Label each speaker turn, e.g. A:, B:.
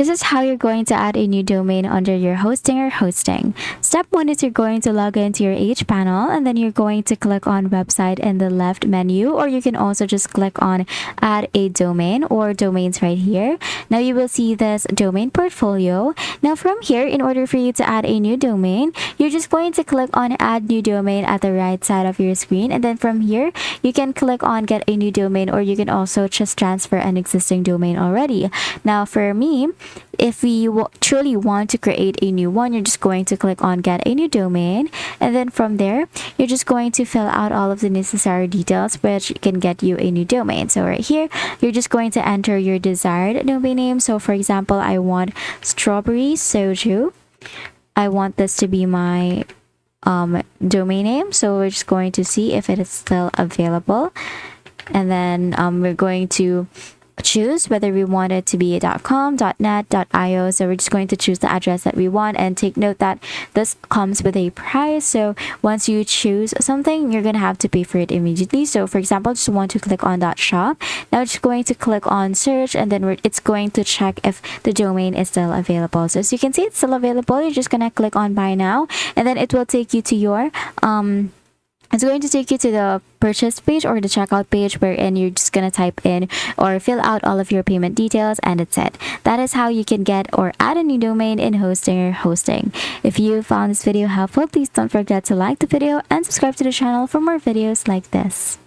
A: This is how you're going to add a new domain under your hosting or hosting. Step 1 is you're going to log into your cpanel, and then you're going to click on website in the left menu, or you can also just click on add a domain or domains right here. Now you will see this domain portfolio. Now from here, in order for you to add a new domain, you're just going to click on add new domain at the right side of your screen, and then from here you can click on get a new domain, or you can also just transfer an existing domain already. Now for me, if we truly want to create a new one, you're just going to click on get a new domain, and then from there you're just going to fill out all of the necessary details which can get you a new domain. So right here you're just going to enter your desired domain name. So for example, I want strawberry soju. I want this to be my domain name, so we're just going to see if it is still available, and then we're going to choose whether we want it to be .com, .net, .io. So we're just going to choose the address that we want, and take note that this comes with a price. So once you choose something, you're gonna have to pay for it immediately. So for example, just want to click on .shop. Now we're just going to click on search, and then it's going to check if the domain is still available. So as you can see, it's still available. You're just gonna click on buy now, and then it will take you to your it's going to take you to the purchase page or the checkout page, wherein you're just going to type in or fill out all of your payment details, and it's it. That is how you can get or add a new domain in hosting or hosting. If you found this video helpful, please don't forget to like the video and subscribe to the channel for more videos like this.